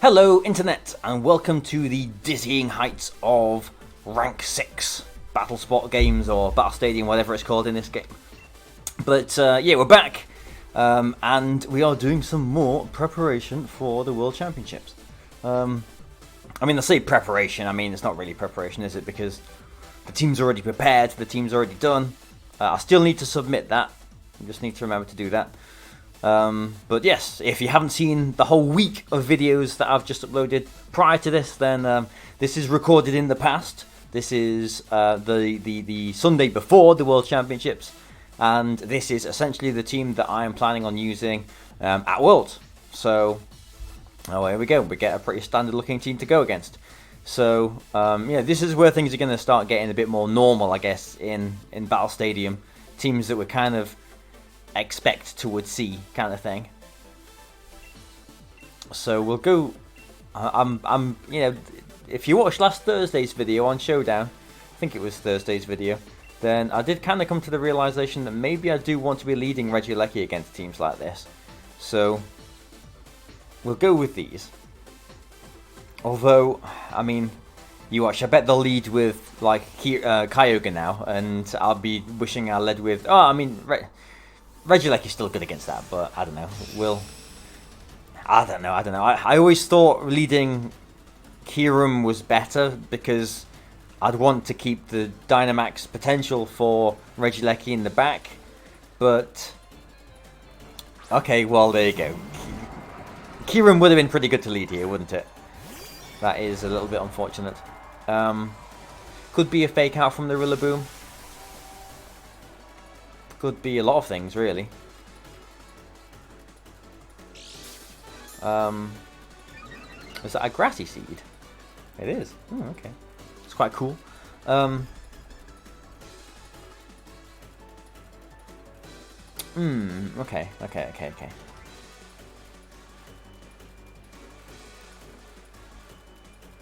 Hello Internet, and welcome to the dizzying heights of Rank 6 Battle Spot games, or Battle Stadium, whatever it's called in this game. But yeah, we're back, and we are doing some more preparation for the World Championships. I mean, I say preparation, I mean it's not really preparation, is it? Because the team's already prepared, the team's already done. I still need to submit that, I just need to remember to do that. But yes, if you haven't seen the whole week of videos that I've just uploaded prior to this, then this is recorded in the past. This is the Sunday before the World Championships, and this is essentially the team that I am planning on using at Worlds. So, oh, here we go. We get a pretty standard looking team to go against. So, yeah, this is where things are going to start getting a bit more normal, I guess, in Battle Stadium. Teams that we're kind of expect to see kind of thing. So we'll go. I'm you know, if you watched last Thursday's video on Showdown, I think it was Thursday's video, then I did kind of come to the realization that maybe I do want to be leading Regieleki against teams like this. So we'll go with these. Although, I mean, you watch, I bet they'll lead with like Kyogre now, and I'll be wishing I led with. Oh, I mean, Regieleki is still good against that, but I don't know. I don't know. I always thought leading Kyurem was better because I'd want to keep the Dynamax potential for Regieleki in the back. But okay, well there you go. Kyurem would have been pretty good to lead here, wouldn't it? That is a little bit unfortunate. Could be a fake out from the Rillaboom. Could be a lot of things, really. Is that a grassy seed? It is. Oh, okay. It's quite cool. Okay.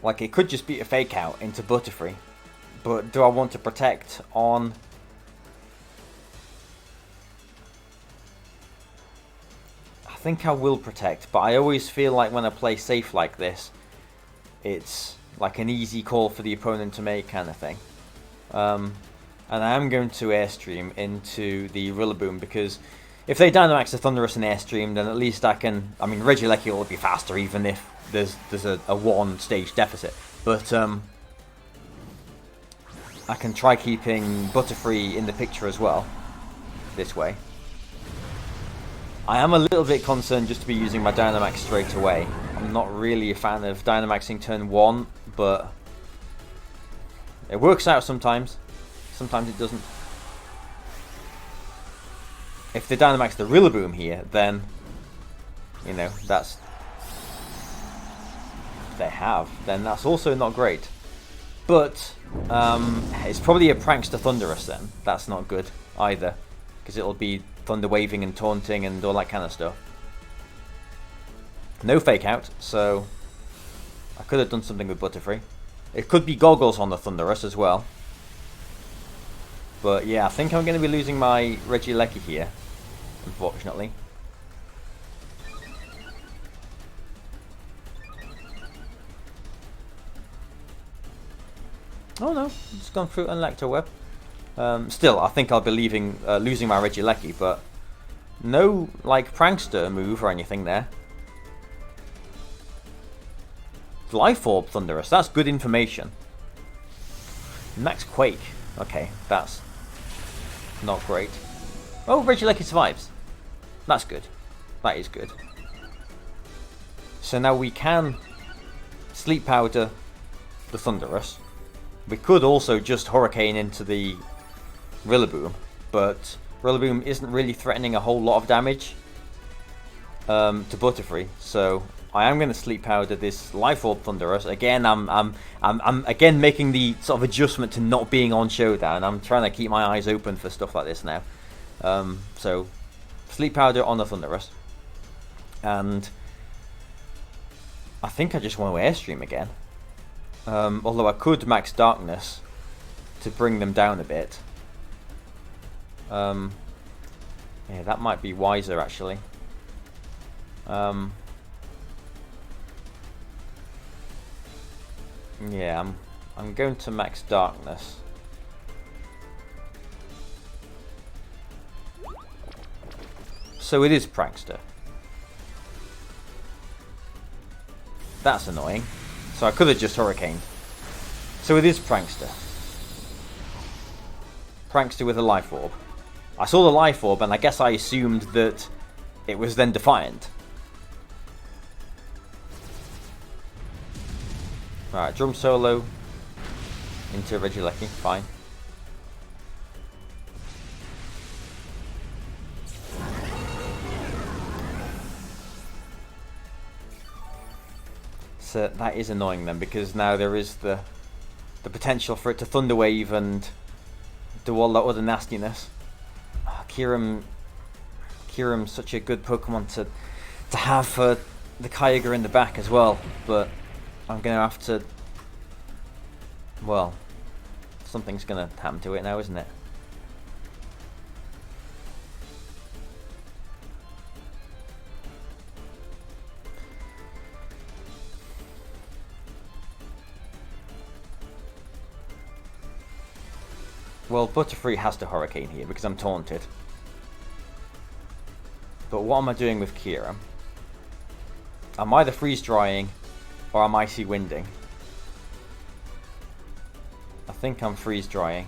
Like, it could just be a fake out into Butterfree. But do I want to protect on... I think I will protect, but I always feel like when I play safe like this, it's like an easy call for the opponent to make kind of thing. And I am going to Airstream into the Rillaboom, because if they Dynamax the Thundurus and Airstream, then at least I can... I mean, Regieleki will be faster even if there's a one-stage deficit. But I can try keeping Butterfree in the picture as well, this way. I am a little bit concerned just to be using my Dynamax straight away. I'm not really a fan of Dynamaxing turn 1, but it works out sometimes. Sometimes it doesn't. If they Dynamax the Rillaboom here, then, you know, that's... if they have, then that's also not great. But, it's probably a Prankster Thundurus then. That's not good either, because it'll be Thunder Waving and Taunting and all that kind of stuff. No fake out, so I could have done something with Butterfree. It could be Goggles on the Thundurus as well. But yeah, I think I'm going to be losing my Regieleki here, unfortunately. Oh no, it's gone through Electro Web. Still, I think I'll be losing my Regieleki, but no, like, Prankster move or anything there. Life Orb Thundurus, that's good information. Max Quake, okay, that's not great. Oh, Regieleki survives. That's good. That is good. So now we can Sleep Powder the Thundurus. We could also just Hurricane into the Rillaboom, but Rillaboom isn't really threatening a whole lot of damage to Butterfree, so I am going to Sleep Powder this Life Orb Thundurus. Again, I'm again making the sort of adjustment to not being on Showdown. I'm trying to keep my eyes open for stuff like this now. So Sleep Powder on the Thundurus, and I think I just want to Airstream again. Although I could Max Darkness to bring them down a bit. Yeah, that might be wiser actually. Yeah, I'm going to max darkness. So it is Prankster. That's annoying. So I could have just Hurricaned. So it is Prankster. Prankster with a Life Orb. I saw the Life Orb and I guess I assumed that it was then Defiant. Alright, Drum Solo into Regieleki, fine. So that is annoying then, because now there is the potential for it to Thunder Wave and do all that other nastiness. Oh, Kyurem's such a good Pokemon to have for the Kyogre in the back as well, but I'm going to have to... Well, something's going to happen to it now, isn't it? Well, Butterfree has to Hurricane here because I'm taunted. But what am I doing with Kyurem? I'm either freeze drying or I'm icy winding. I think I'm freeze drying.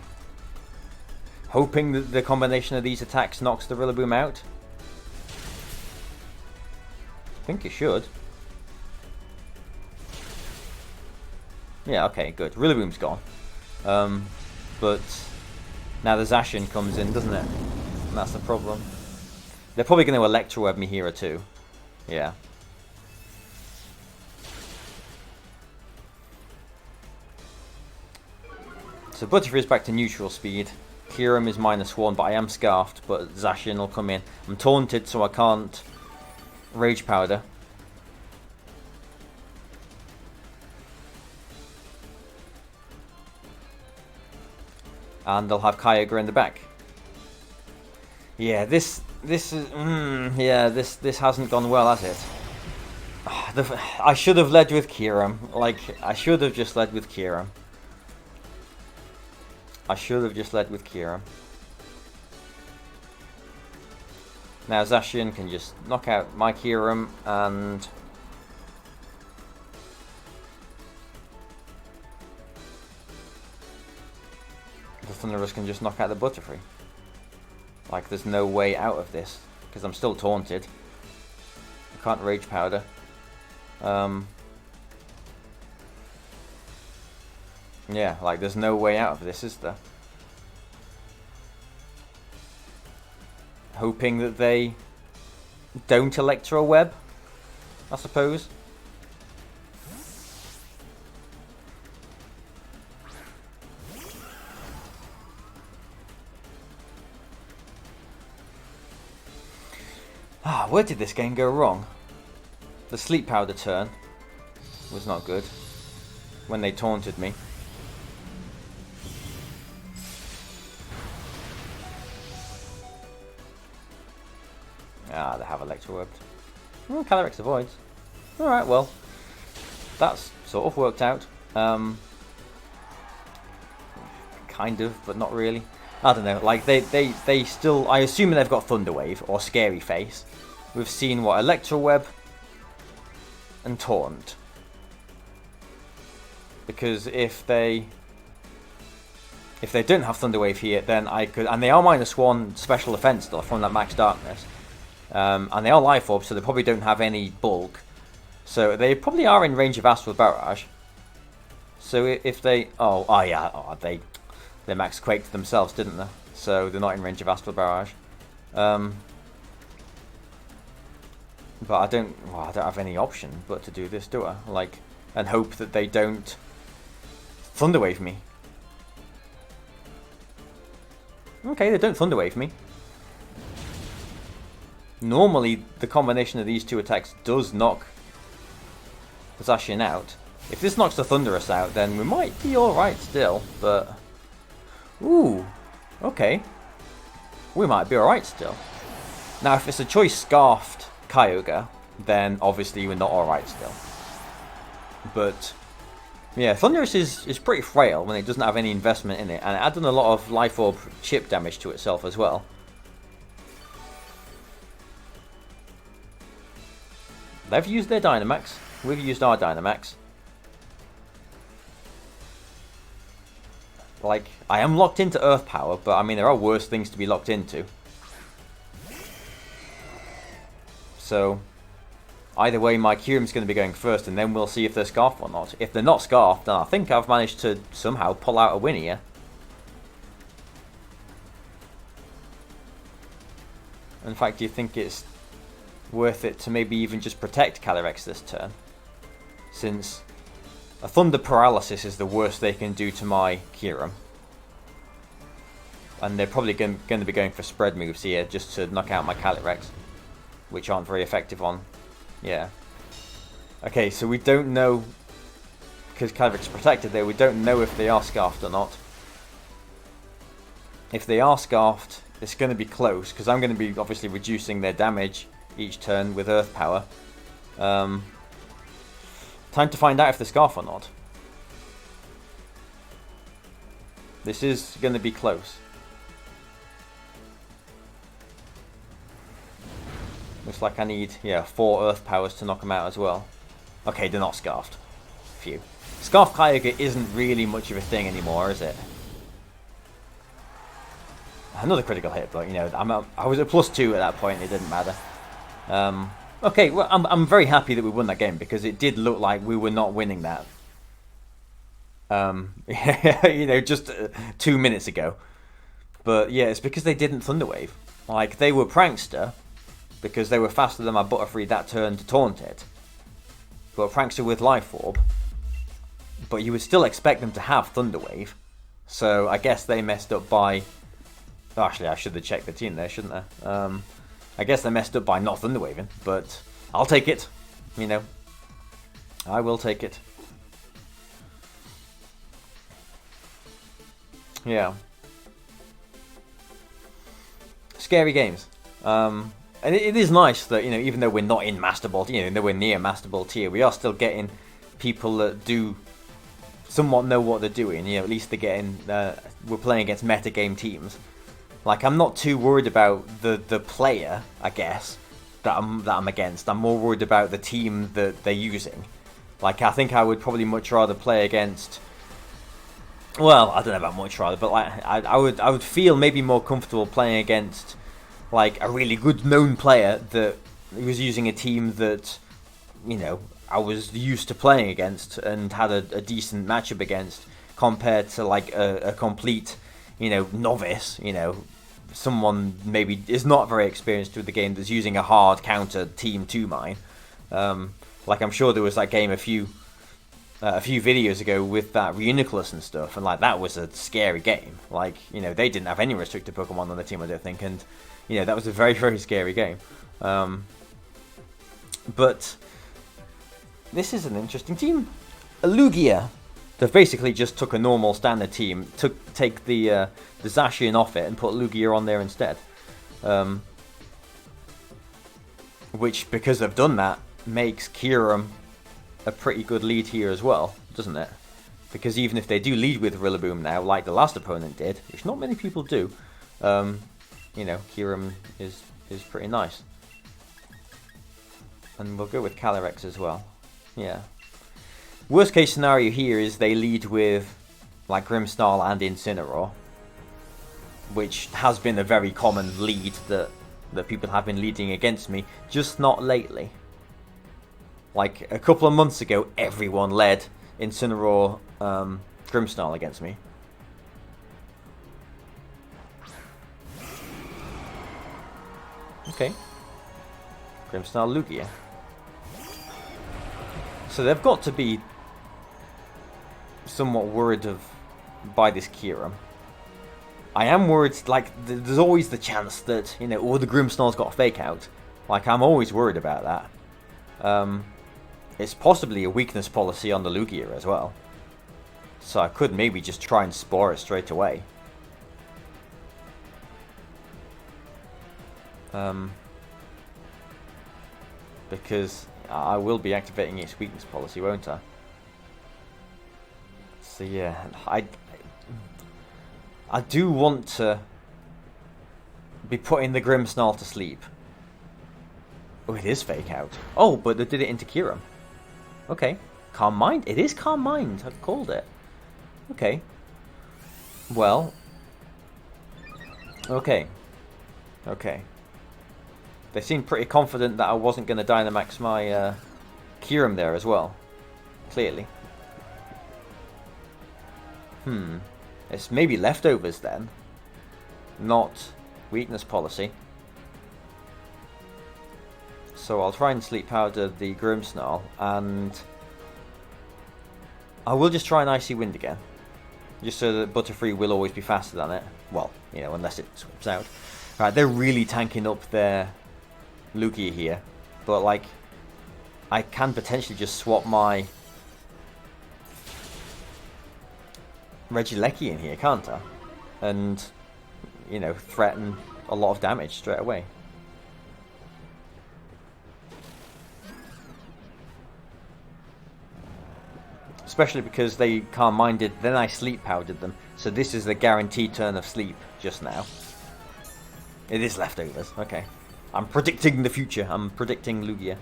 Hoping that the combination of these attacks knocks the Rillaboom out. I think it should. Yeah, okay, good. Rillaboom's gone. But now the Zacian comes in, doesn't it? And that's the problem. They're probably going to Electroweb me here too. Yeah. So Butterfree is back to neutral speed. Kyurem is -1, but I am Scarfed, but Zacian will come in. I'm taunted, so I can't Rage Powder. And they'll have Kyogre in the back. Yeah, this hasn't gone well, has it? I should have led with Kyurem. Like, I should have just led with Kyurem. Now Zacian can just knock out my Kyurem and... the Thundurus can just knock out the Butterfree. Like, there's no way out of this, because I'm still taunted. I can't Rage Powder. Yeah, like, there's no way out of this, is there? Hoping that they don't Electro Web, I suppose. Where did this game go wrong? The Sleep Powder turn was not good when they taunted me. They have Electrowebbed. Oh, Calyrex avoids. Alright, well, that's sort of worked out. Kind of, but not really. I don't know, like, they still... I assume they've got Thunder Wave or Scary Face. We've seen, what, Electroweb and Taunt. Because if they don't have Thunder Wave here, then I could... And they are -1 special defense still from that Max Darkness. And they are Life Orb, so they probably don't have any bulk. So they probably are in range of Astral Barrage. So if they... They Max Quaked themselves, didn't they? So they're not in range of Astral Barrage. But I don't have any option but to do this, do I? Like, and hope that they don't Thunder Wave me. Okay, they don't Thunder Wave me. Normally, the combination of these two attacks does knock Zacian out. If this knocks the Thundurus out, then we might be alright still, but... Ooh, okay. We might be alright still. Now, if it's a choice Scarfed Kyogre, then obviously we're not alright still. But Yeah, Thunderous is pretty frail when it doesn't have any investment in it, and it had done a lot of Life Orb chip damage to itself as well. They've used their Dynamax. We've used our Dynamax. Like, I am locked into Earth Power, but I mean, there are worse things to be locked into. So, either way, my Kyurem's going to be going first, and then we'll see if they're Scarfed or not. If they're not Scarfed, then I think I've managed to somehow pull out a win here. In fact, do you think it's worth it to maybe even just protect Calyrex this turn? Since a Thunder Paralysis is the worst they can do to my Kyurem. And they're probably going to be going for spread moves here just to knock out my Calyrex, which aren't very effective on... Yeah. Okay, so we don't know, because Calyrex is protected there, we don't know if they are Scarfed or not. If they are Scarfed, it's going to be close, because I'm going to be obviously reducing their damage each turn with Earth Power. Time to find out if they're Scarfed or not. This is going to be close. Looks like I need, yeah, 4 Earth Powers to knock them out as well. Okay, they're not Scarfed. Phew. Scarfed Kyogre isn't really much of a thing anymore, is it? Another critical hit, but, you know, I was at +2 at that point, it didn't matter. Okay, well, I'm very happy that we won that game, because it did look like we were not winning that. You know, just 2 minutes ago. But, yeah, it's because they didn't Thunder Wave. Like, they were Prankster, because they were faster than my Butterfree that turn to taunt it. But Prankster with Life Orb. But you would still expect them to have Thunder Wave. So I guess they messed up by... Oh, actually, I should have checked the team there, shouldn't I? I guess they messed up by not Thunder Waving. But I'll take it. You know. I will take it. Yeah. Scary games. And it is nice that, you know, even though we're not in Master Ball, you know, nowhere near Master Ball tier, we are still getting people that do somewhat know what they're doing. You know, at least they're getting, we're playing against metagame teams. Like, I'm not too worried about the player, I guess, that I'm against. I'm more worried about the team that they're using. Like, I think I would probably much rather play against... Well, I don't know about much rather, but like, I would feel maybe more comfortable playing against... like a really good known player that was using a team that, you know, I was used to playing against and had a decent matchup against, compared to like a complete, you know, novice, you know, someone maybe is not very experienced with the game that's using a hard counter team to mine. Like, I'm sure there was that game a few videos ago with that Reuniclus and stuff, and like that was a scary game. Like, you know, they didn't have any restricted Pokemon on the team, I don't think, and you know, that was a very, very scary game. But this is an interesting team. Lugia. They've basically just took a normal standard team, take the Zacian off it and put Lugia on there instead. Which, because they've done that, makes Kyurem a pretty good lead here as well, doesn't it? Because even if they do lead with Rillaboom now, like the last opponent did, which not many people do, you know, Kyurem is pretty nice. And we'll go with Calyrex as well. Yeah. Worst case scenario here is they lead with like Grimmsnarl and Incineroar, which has been a very common lead that people have been leading against me, just not lately. Like a couple of months ago, everyone led Incineroar, Grimmsnarl against me. Okay. Grimmsnarl, Lugia. So they've got to be somewhat worried by this Kyurem. I am worried, like, there's always the chance that, you know, oh, the Grimmsnarl's got a fake out. Like, I'm always worried about that. It's possibly a weakness policy on the Lugia as well. So I could maybe just try and Spore it straight away. Because I will be activating its weakness policy, won't I? So yeah, I do want to be putting the Grimmsnarl to sleep. Oh, it is fake out. Oh, but they did it into Kiram. Okay. Calm Mind. It is Calm Mind. I've called it. Okay. Well. Okay. Okay. They seemed pretty confident that I wasn't going to Dynamax my Kiram there as well. Clearly. It's maybe leftovers then. Not weakness policy. So I'll try and Sleep Powder the Grimmsnarl, and I will just try an Icy Wind again. Just so that Butterfree will always be faster than it. Well, you know, unless it swaps out. Alright, they're really tanking up their Lugia here. But, like, I can potentially just swap my Regieleki in here, can't I? And, you know, threaten a lot of damage straight away. Especially because they Calm Minded, then I Sleep Powdered them. So this is the guaranteed turn of sleep just now. It is leftovers, okay. I'm predicting the future. I'm predicting Lugia.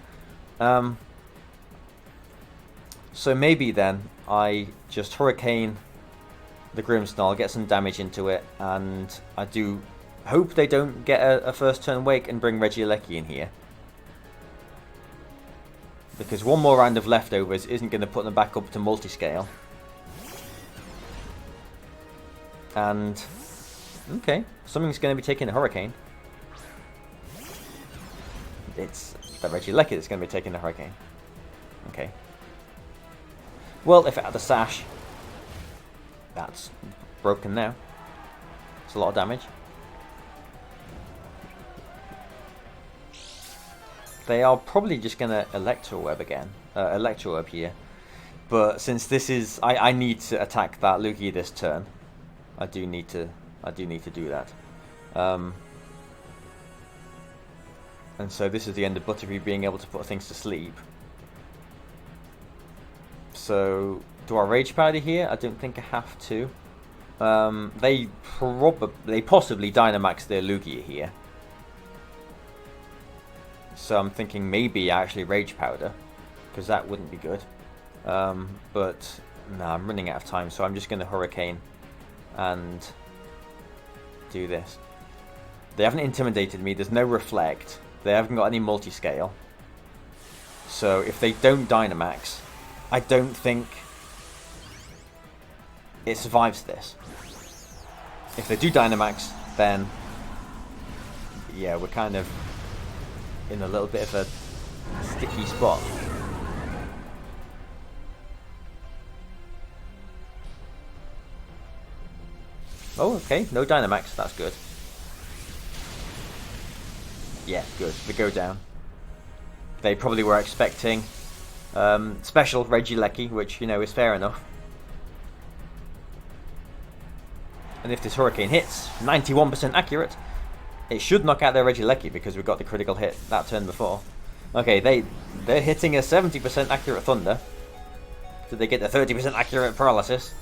So maybe then I just Hurricane the Grimmsnarl, get some damage into it, and I do hope they don't get a first turn wake and bring Regieleki in here. Because one more round of leftovers isn't going to put them back up to multi-scale. And, okay, something's going to be taking a Hurricane. It's the Regieleki that's going to be taking the Hurricane. Okay. Well, if it had a Sash, that's broken now. It's a lot of damage. They are probably just going to Electro Web again. Electro Web here. But since this is... I need to attack that Lugia this turn. I do need to do that. And so this is the end of Butterfree being able to put things to sleep. So, do I Rage Powder here? I don't think I have to. They possibly Dynamax their Lugia here. So I'm thinking maybe I actually Rage Powder, because that wouldn't be good. But no, I'm running out of time, so I'm just going to Hurricane and do this. They haven't intimidated me. There's no Reflect. They haven't got any multi-scale. So if they don't Dynamax, I don't think it survives this. If they do Dynamax, then yeah, we're kind of in a little bit of a sticky spot. Oh, okay, no Dynamax, that's good. Yeah, good, they go down. They probably were expecting special Regieleki, which, you know, is fair enough. And if this Hurricane hits, 91% accurate, it should knock out their Regieleki because we got the critical hit that turn before. Okay, they're hitting a 70% accurate Thunder. Did they get the 30% accurate Paralysis?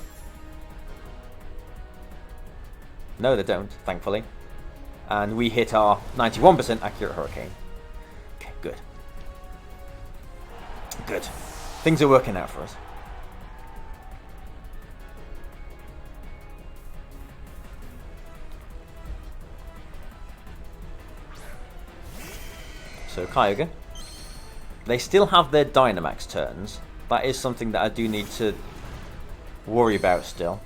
No, they don't, thankfully. And we hit our 91% accurate Hurricane. Okay, good. Good. Things are working out for us. So Kyogre. They still have their Dynamax turns. That is something that I do need to worry about still.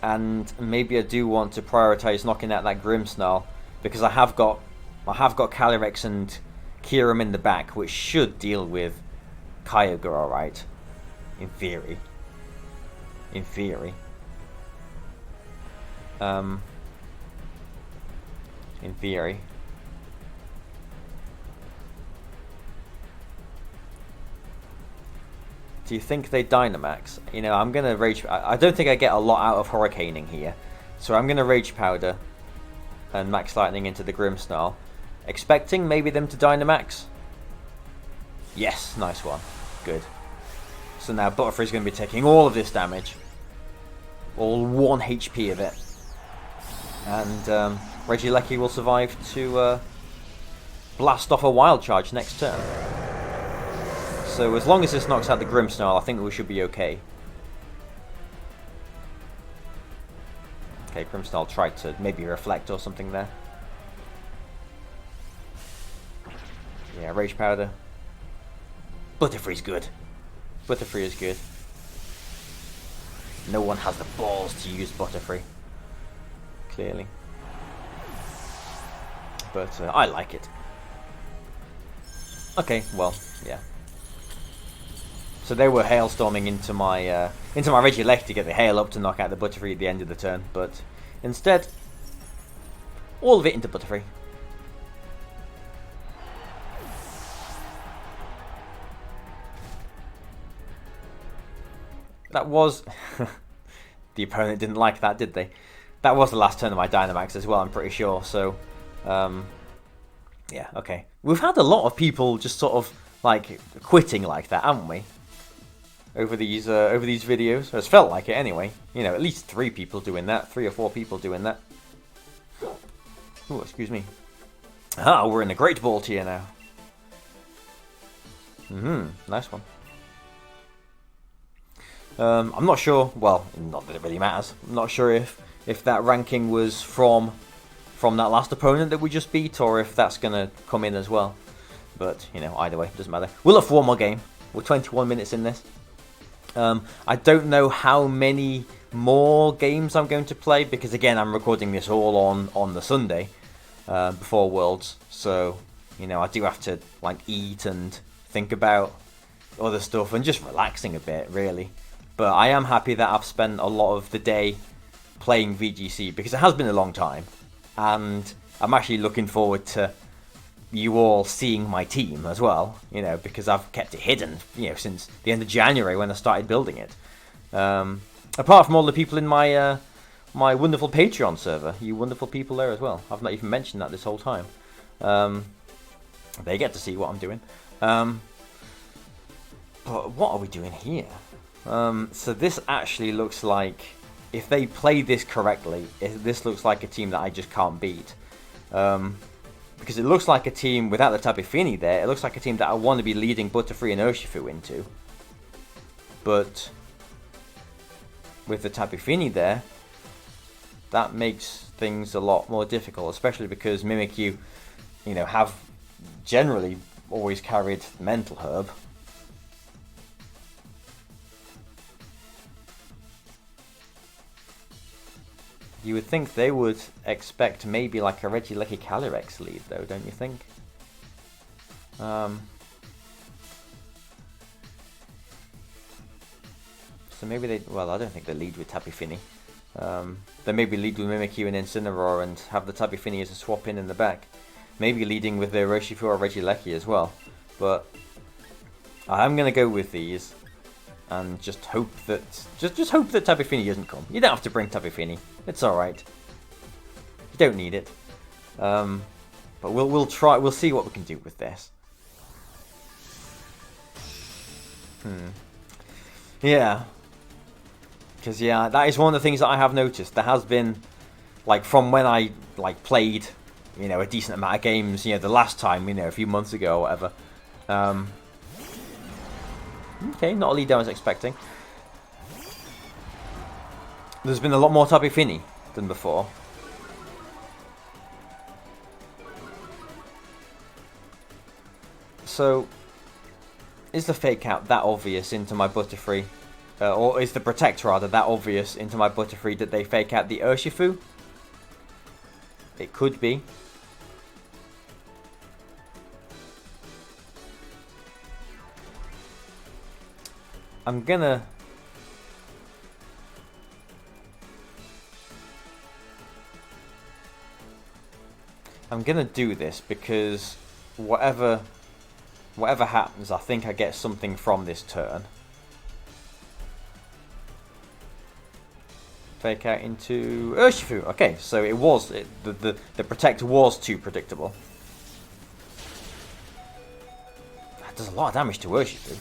And maybe I do want to prioritize knocking out that Grimmsnarl, because I have got Calyrex and Kiram in the back, which should deal with Kyogre alright. In theory. In theory. In theory. Do you think they Dynamax? You know, I'm going to Rage... I don't think I get a lot out of Hurricaning here. So I'm going to Rage Powder and Max Lightning into the Grimmsnarl. Expecting maybe them to Dynamax? Yes, nice one. Good. So now Butterfree's going to be taking all of this damage. All 1 HP of it. And Regieleki will survive to blast off a wild charge next turn. So as long as this knocks out the Grimmsnarl, I think we should be okay. Okay, Grimmsnarl tried to maybe reflect or something there. Yeah, Rage Powder. Butterfree's good. Butterfree is good. No one has the balls to use Butterfree. Clearly. But I like it. Okay, well, yeah. So they were hailstorming into my Regieleki to get the hail up to knock out the Butterfree at the end of the turn, but instead, all of it into Butterfree. That was... the opponent didn't like that, did they? That was the last turn of my Dynamax as well, I'm pretty sure, so... yeah, okay. We've had a lot of people just sort of, like, quitting like that, haven't we? Over these videos. It's felt like it anyway. You know, at least 3 people doing that. 3 or 4 people doing that. Oh, excuse me. Ah, we're in the Great Ball tier now. Nice one. I'm not sure, well, not that it really matters. I'm not sure if that ranking was from that last opponent that we just beat, or if that's going to come in as well. But, you know, either way, doesn't matter. We'll have 1 more game. We're 21 minutes in this. I don't know how many more games I'm going to play, because again, I'm recording this all on the Sunday before Worlds. So, you know, I do have to, like, eat and think about other stuff and just relaxing a bit, really. But I am happy that I've spent a lot of the day playing VGC, because it has been a long time. And I'm actually looking forward to you all seeing my team as well, you know, because I've kept it hidden, you know, since the end of January when I started building it. Apart from all the people in my my wonderful Patreon server, you wonderful people there as well. I've not even mentioned that this whole time. They get to see what I'm doing. But what are we doing here? So this actually looks like, if they play this correctly, this looks like a team that I just can't beat. Because it looks like a team without the Tapu Fini there. It looks like a team that I want to be leading Butterfree and Urshifu into. But with the Tapu Fini there, that makes things a lot more difficult, especially because Mimikyu, you know, have generally always carried Mental Herb. You would think they would expect maybe like a Regieleki Calyrex lead, though, don't you think? So maybe they... Well, I don't think they lead with Tapu Fini. They maybe lead with Mimikyu and Incineroar and have the Tapu Fini as a swap in the back. Maybe leading with their Urshifu or Regieleki as well. But I'm going to go with these. And just hope that hope that Tapu Fini doesn't come. You don't have to bring Tapu Fini. It's all right. You don't need it. But we'll try. We'll see what we can do with this. Yeah. Because yeah, that is one of the things that I have noticed. There has been, like, from when I played, you know, a decent amount of games. You know, the last time, you know, a few months ago or whatever. Okay, not a lead I was expecting. There's been a lot more Tapu Fini than before. So, is the Fake Out that obvious into my Butterfree? Or is the Protect, rather, that obvious into my Butterfree that they Fake Out the Urshifu? It could be. I'm gonna do this because whatever happens, I think I get something from this turn. Fake Out into Urshifu. Okay, so it was the Protect was too predictable. That does a lot of damage to Urshifu.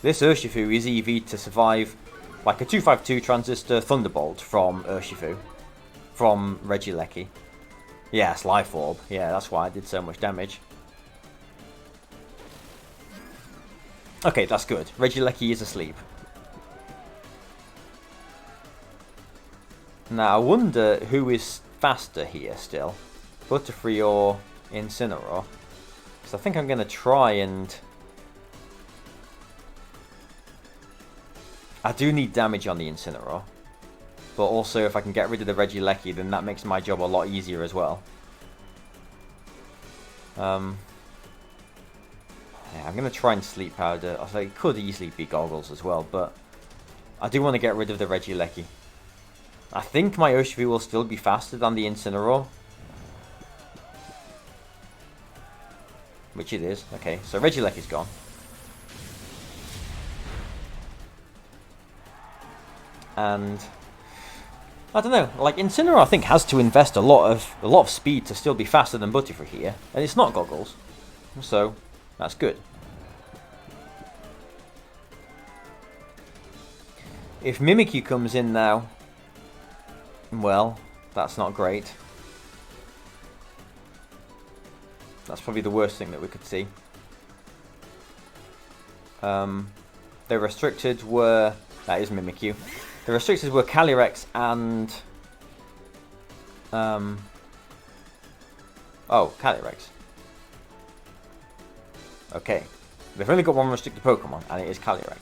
This Urshifu is EV to survive like a 252 transistor Thunderbolt from Urshifu. From Regieleki. Yes, Life Orb. Yeah, that's why I did so much damage. Okay, that's good. Regieleki is asleep. Now, I wonder who is faster here still. Butterfree or Incineroar? Because I think I'm going to try and... I do need damage on the Incineroar. But also, if I can get rid of the Regieleki, then that makes my job a lot easier as well. Yeah, I'm going to try and Sleep Powder. I it could easily be Goggles as well, but I do want to get rid of the Regieleki. I think my Urshifu will still be faster than the Incineroar. Which it is. Okay, so Regieleki's gone. And I don't know, like Incineroar I think has to invest a lot of speed to still be faster than Butterfree here. And it's not Goggles. So that's good. If Mimikyu comes in now, well, that's not great. That's probably the worst thing that we could see. The restricted were... That is Mimikyu. The restricted were Calyrex and... Oh, Calyrex. Okay. They've only got one restricted Pokemon, and it is Calyrex.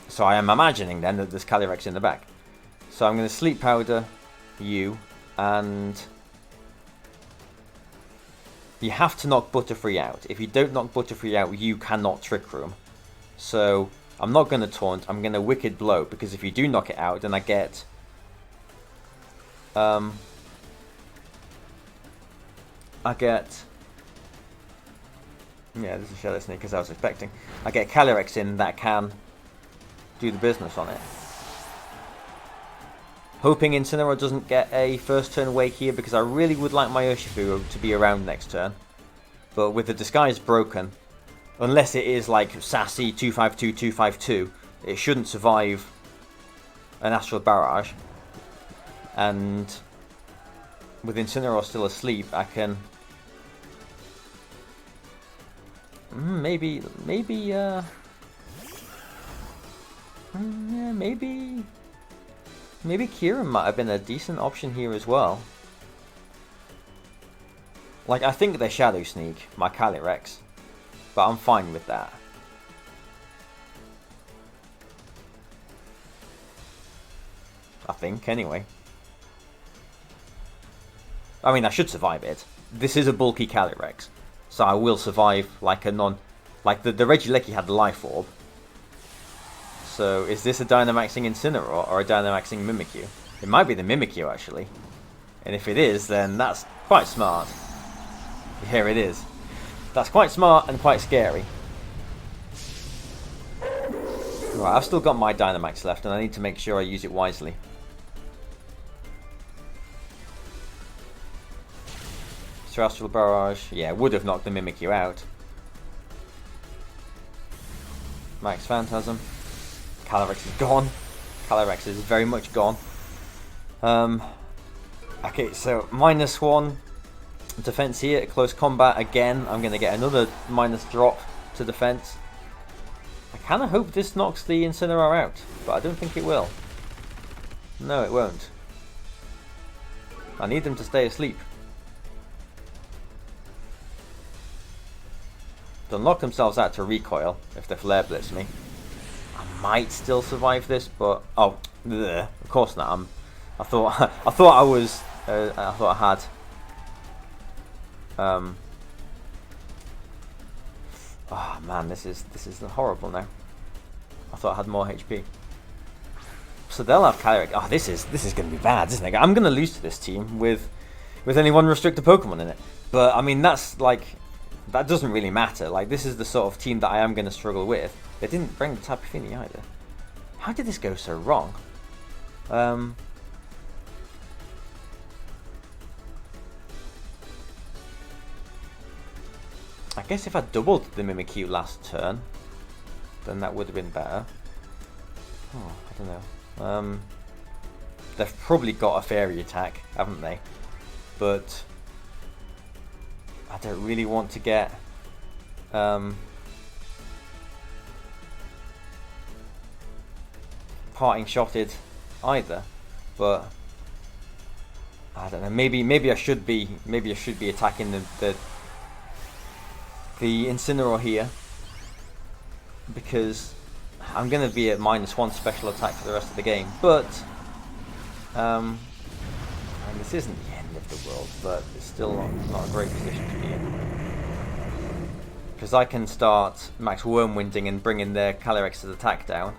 So I am imagining then that there's Calyrex in the back. So I'm going to Sleep Powder you, and you have to knock Butterfree out. If you don't knock Butterfree out, you cannot Trick Room. So I'm not going to Taunt, I'm going to Wicked Blow, because if you do knock it out, then I get... Yeah, this is Shadow Sneak as I was expecting. I get Calyrex in that can do the business on it. Hoping Incineroar doesn't get a first turn wake here, because I really would like my Urshifu to be around next turn. But with the disguise broken, unless it is like sassy 252, 252, it shouldn't survive an Astral Barrage. And with Incineroar still asleep, I can maybe Kieran might have been a decent option here as well. Like, I think they Shadow Sneak my Calyrex, but I'm fine with that. I think, anyway. I mean, I should survive it. This is a bulky Calyrex, so I will survive like a non... Like, the Regieleki had the Life Orb. So, is this a Dynamaxing Incineroar or a Dynamaxing Mimikyu? It might be the Mimikyu, actually. And if it is, then that's quite smart. Here it is. That's quite smart and quite scary. Right, I've still got my Dynamax left, and I need to make sure I use it wisely. Astral Barrage, yeah, would have knocked the Mimikyu out. Max Phantasm. Calyrex is gone. Calyrex is very much gone. Okay, so -1 defense here at close combat again. I'm going to get another minus drop to defense. I kind of hope this knocks the Incineroar out, but I don't think it will. No, it won't. I need them to stay asleep. They'll knock themselves out to recoil if they Flare Blitz me. I might still survive this, but oh, bleh, of course not. I thought I was. I thought I had. Oh man, this is horrible now. I thought I had more HP. So they'll have Calyrex. Oh, this is going to be bad, isn't it? I'm going to lose to this team with only one restricted Pokemon in it. But I mean, that's like, that doesn't really matter. Like, this is the sort of team that I am going to struggle with. They didn't bring the Tapu Fini either. How did this go so wrong? I guess if I doubled the Mimikyu last turn, then that would have been better. Oh, I don't know. They've probably got a fairy attack, haven't they? But I don't really want to get parting shotted either. But I don't know. Maybe I should be attacking the Incineroar here, because I'm going to be at -1 special attack for the rest of the game. But and this isn't the end of the world, but it's still not a great position to be in, because I can start max Wormwinding and bringing their Calyrex's attack down.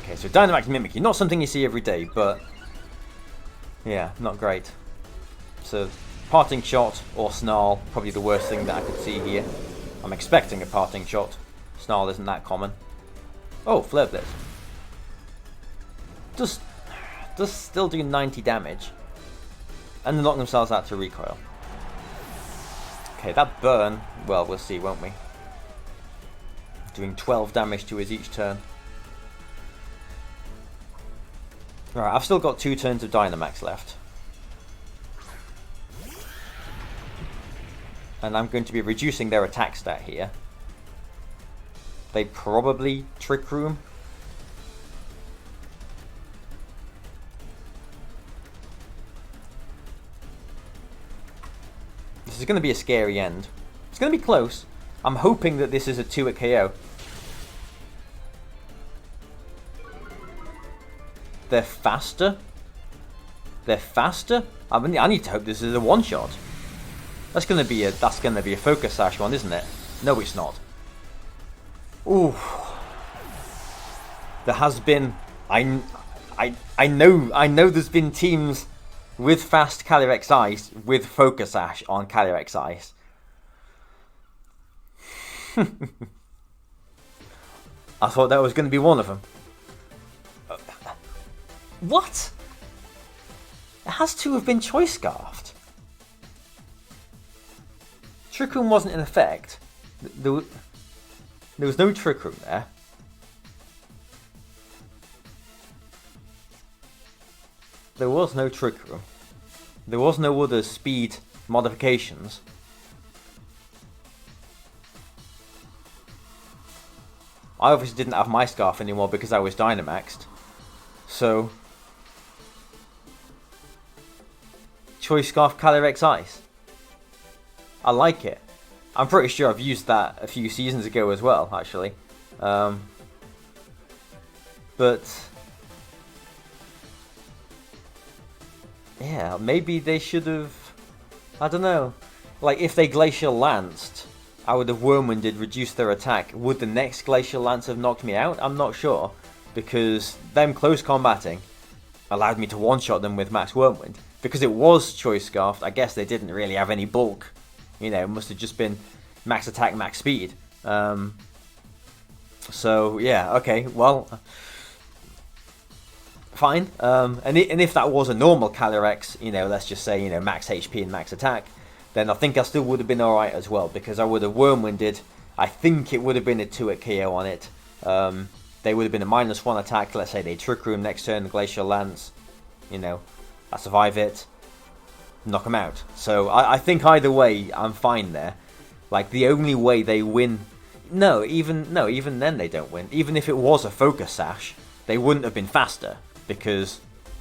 Okay, so Dynamax Mimikyu, not something you see every day, but yeah, not great. So Parting Shot or Snarl, probably the worst thing that I could see here. I'm expecting a Parting Shot. Snarl isn't that common. Oh, Flare Blitz. Does still do 90 damage. And they knock themselves out to recoil. Okay, that burn, well, we'll see, won't we? Doing 12 damage to us each turn. Right, I've still got 2 turns of Dynamax left. And I'm going to be reducing their attack stat here. They probably Trick Room. This is going to be a scary end. It's going to be close. I'm hoping that this is a 2-hit KO. They're faster. They're faster. I mean, I need to hope this is a one-shot. That's going to be a Focus Sash one, isn't it? No, it's not. Ooh. There has been. I know. There's been teams with fast Calyrex Ice with Focus Sash on Calyrex Ice. I thought that was going to be one of them. What? It has to have been Choice Scarfed. Trick Room wasn't in effect. There was no Trick Room there. There was no Trick Room. There was no other speed modifications. I obviously didn't have my Scarf anymore because I was Dynamaxed. So Choice Scarf Calyrex Ice. I like it. I'm pretty sure I've used that a few seasons ago as well, actually. But yeah, maybe they should have. I don't know. Like, if they Glacial Lanced, I would have Wormwinded, reduced their attack. Would the next Glacial Lance have knocked me out? I'm not sure, because them close combating allowed me to one-shot them with Max Wormwind. Because it was Choice Scarfed, I guess they didn't really have any bulk. You know, it must have just been max attack, max speed. So yeah, okay, well, fine. And if that was a normal Calyrex, you know, let's just say, you know, max HP and max attack, then I think I still would have been alright as well, because I would have Wormwinded. I think it would have been a 2-hit KO on it. They would have been a -1 attack. Let's say they Trick Room next turn, Glacial Lance. You know, I survive it, knock them out. So I think either way, I'm fine there. Like, the only way they win... No, even then they don't win. Even if it was a Focus Sash, they wouldn't have been faster, because,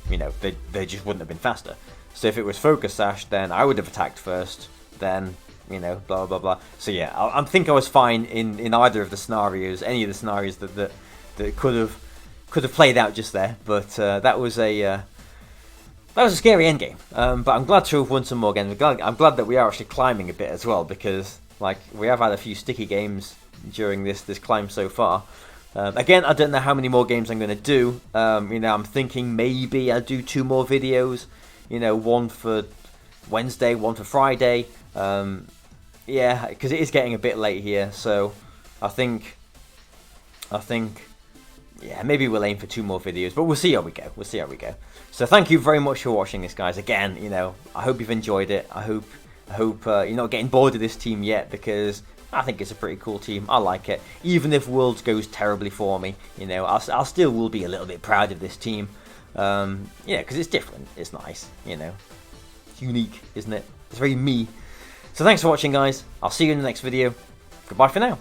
you know, they just wouldn't have been faster. So if it was Focus Sash, then I would have attacked first, then, you know, blah, blah, blah. So yeah, I think I was fine in either of the scenarios, any of the scenarios that could have played out just there. But that was a scary endgame. But I'm glad to have won some more games. I'm glad that we are actually climbing a bit as well, because, like, we have had a few sticky games during this climb so far. Again, I don't know how many more games I'm going to do. You know, I'm thinking maybe I'll do 2 more videos. You know, one for Wednesday, one for Friday. Yeah, because it is getting a bit late here. So I think, yeah, maybe we'll aim for 2 more videos. But we'll see how we go. We'll see how we go. So thank you very much for watching this, guys. Again, you know, I hope you've enjoyed it. I hope I hope you're not getting bored of this team yet, because I think it's a pretty cool team. I like it. Even if Worlds goes terribly for me, you know, I'll still will be a little bit proud of this team. Yeah, because it's different. It's nice, you know. It's unique, isn't it? It's very me. So thanks for watching, guys. I'll see you in the next video. Goodbye for now.